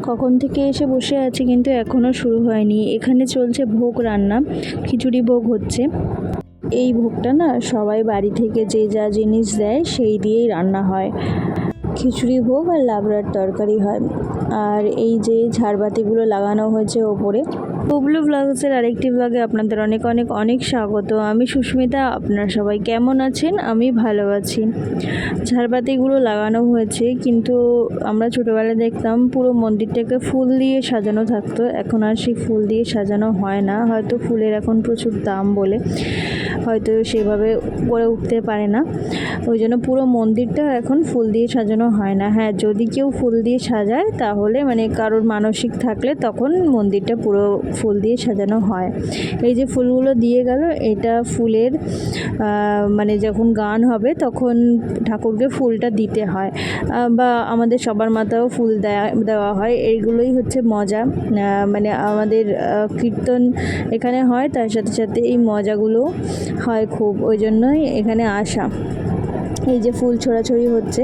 কখন থেকে এসে বসে আছি কিন্তু এখনও শুরু হয়নি। এখানে চলছে ভোগ রান্না, খিচুড়ি ভোগ হচ্ছে। এই ভোগটা না সবাই বাড়ি থেকে যে যা জিনিস দেয় সেই দিয়েই রান্না হয়। খিচুড়ি ভোগ আর লাবড়ার তরকারি হয়। আর এই যে ঝাড়বাতিগুলো লাগানো হয়েছে ওপরে। পুবলু ব্লগসের আরেকটি ব্লগে আপনাদের অনেক অনেক অনেক স্বাগত। আমি সুস্মিতা। আপনারা সবাই কেমন আছেন? আমি ভালো আছি। ঝাড়বাতিগুলো লাগানো হয়েছে, কিন্তু আমরা ছোটোবেলায় দেখতাম পুরো মন্দিরটাকে ফুল দিয়ে সাজানো থাকতো। এখন আর সেই ফুল দিয়ে সাজানো হয় না, হয়তো ফুলের এখন প্রচুর দাম বলে হয়তো সেভাবে করে উঠতে পারে না, ওই জন্য পুরো মন্দিরটা এখন ফুল দিয়ে সাজানো হয় না। হ্যাঁ, যদি কেউ ফুল দিয়ে সাজায় তাহলে মানে কারোর মানসিক থাকলে তখন মন্দিরটা পুরো ফুল দিয়ে সাজানো হয়। এই যে ফুলগুলো দিয়ে গেল, এটা ফুলের মানে যখন গান হবে তখন ঠাকুরকে ফুলটা দিতে হয়, বা আমাদের সবার মাথাও ফুল দেওয়া হয়। এইগুলোই হচ্ছে মজা। মানে আমাদের কীর্তন এখানে হয়, তার সাথে সাথে এই মজাগুলো হয় খুব, ওই জন্যই এখানে আসা। এই যে ফুল ছোড়াছড়ি হচ্ছে,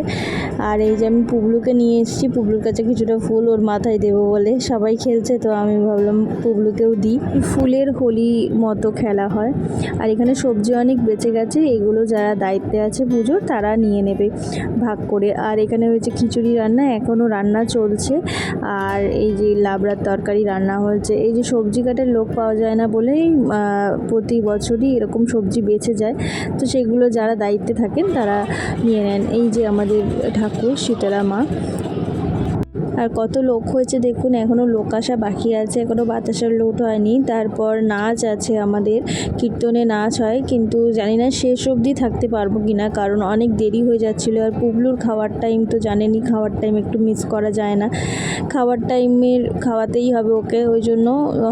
আর এই যে আমি পুবলুকে নিয়ে এসেছি, পুবলুর কাছে কিছুটা ফুল ওর মাথায় দেবো বলে। সবাই খেলছে তো আমি ভাবলাম পুবলুকেও দিই। ফুলের হোলি মতো খেলা হয়। আর এখানে সবজি অনেক বেঁচে গেছে, এগুলো যারা দায়িত্বে আছে পুজোর তারা নিয়ে নেবে ভাগ করে। আর এখানে হয়েছে খিচুড়ি রান্না, এখনও রান্না চলছে। আর এই যে লাবড়ার তরকারি রান্না হয়েছে। এই যে সবজি কাটার লোক পাওয়া যায় না বলেই প্রতি বছরই এরকম সবজি বেঁচে যায়, তো সেগুলো যারা দায়িত্বে থাকেন তারা নিয়ে নেন। এই যে আমাদের ঠাকুর শীতলা মা। আর কত লোক হয়েছে দেখুন, এখনও লোক আসা বাকি আছে, এখনও বাতাসার লোট হয়নি। তারপর নাচ আছে, আমাদের কীর্তনে নাচ হয়, কিন্তু জানি না শেষ অবধি থাকতে পারবো কি না, কারণ অনেক দেরি হয়ে যাচ্ছিলো। আর পুবলুর খাওয়ার টাইম তো জানেনই, খাওয়ার টাইম একটু মিস করা যায় না। খাওয়ার টাইমের খাওয়াতেই হবে ওকে, ওই জন্য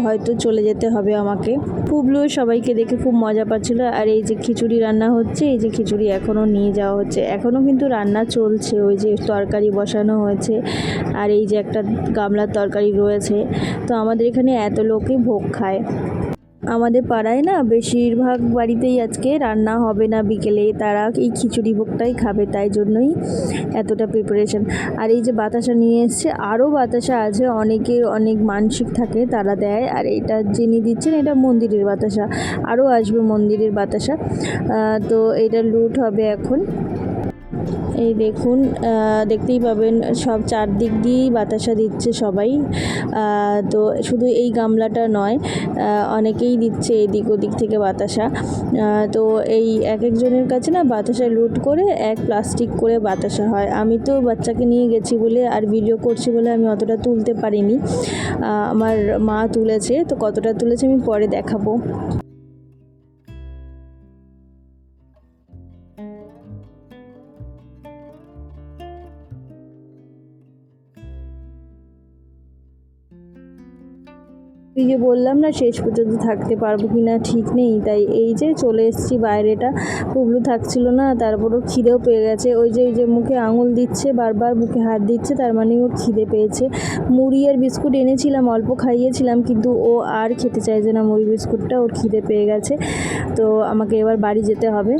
হয়তো চলে যেতে হবে আমাকে। পুবলু সবাইকে দেখে খুব মজা পাচ্ছিলো। আর এই যে খিচুড়ি রান্না হচ্ছে, এই যে খিচুড়ি এখনও নিয়ে যাওয়া হচ্ছে, এখনও কিন্তু রান্না চলছে। ওই যে তরকারি বসানো হয়েছে, আর এই যে একটা গামলার তরকারি রয়েছে। তো আমাদের এখানে এত লোকই ভোগ খায়। আমাদের পাড়ায় না বেশিরভাগ বাড়িতেই আজকে রান্না হবে না বিকেলে, তারা এই খিচুড়ি ভোগটাই খাবে, তাই জন্যই এতটা প্রিপারেশন। আর এই যে বাতাসা নিয়ে এসছে, আরও বাতাসা আছে, অনেকের অনেক মানসিক থাকে তারা দেয়। আর এটা যিনি দিচ্ছেন এটা মন্দিরের বাতাসা, আরও আসবে মন্দিরের বাতাসা। তো এটা লুট হবে এখন। এই দেখুন, দেখতেই পাবেন সব চারদিক দিয়েই বাতাসা দিচ্ছে সবাই। তো শুধু এই গামলাটা নয়, অনেকেই দিচ্ছে এদিক ওদিক থেকে বাতাসা। তো এই এক একজনের কাছে না বাতাসা লুট করে এক প্লাস্টিক করে বাতাসা হয়। আমি তো বাচ্চাকে নিয়ে গেছি বলে আর ভিডিও করছি বলে আমি অতটা তুলতে পারিনি, আমার মা তুলেছে, তো কতটা তুলেছে আমি পরে দেখাবো। এই যে বললাম না শেষ পর্যন্ত থাকতে পারবো কি না ঠিক নেই, তাই এই যে চলে এসেছি বাইরেটা। পুবলু থাকছিল না, তারপরও খিদেও পেয়ে গেছে। ওই যে মুখে আঙুল দিচ্ছে, বারবার মুখে হাত দিচ্ছে, তার মানে ওর খিদে পেয়েছে। মুড়ি আর বিস্কুট এনেছিলাম, অল্প খাইয়েছিলাম, কিন্তু ও আর খেতে চাইছে না মুড়ি বিস্কুটটা, ওর খিদে পেয়ে গেছে। তো আমাকে এবার বাড়ি যেতে হবে।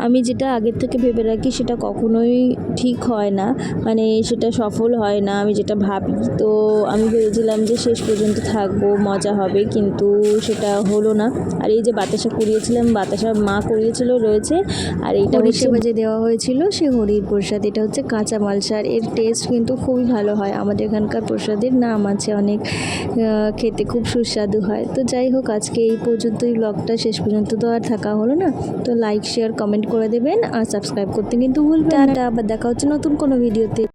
আমি যেটা আগের থেকে ভেবে রাখি সেটা কখনোই ঠিক হয় না, মানে সেটা সফল হয় না আমি যেটা ভাবি। তো আমি ভেবেছিলাম যে শেষ পর্যন্ত থাকবো, মজা হবে, কিন্তু সেটা হলো না। আর এই যে বাতাসা কুড়িয়েছিলাম, বাতাসা মা কুড়িয়েছিল রয়েছে। আর এইটা সেবা যে দেওয়া হয়েছিল সে হরির প্রসাদ, এটা হচ্ছে কাঁচা মালসার। এর টেস্ট কিন্তু খুবই ভালো হয়, আমাদের এখানকার প্রসাদের নাম আছে অনেক, খেতে খুব সুস্বাদু হয়। তো যাই হোক, আজকে এই পর্যন্তই ব্লগটা, শেষ পর্যন্ত তো আর থাকা হলো না। তো লাইক শেয়ার কমেন্ট করে দেবেন আর সাবস্ক্রাইব করতে কিন্তু ভুলবেন না। আবার দেখা হচ্ছে নতুন কোনো ভিডিওতে।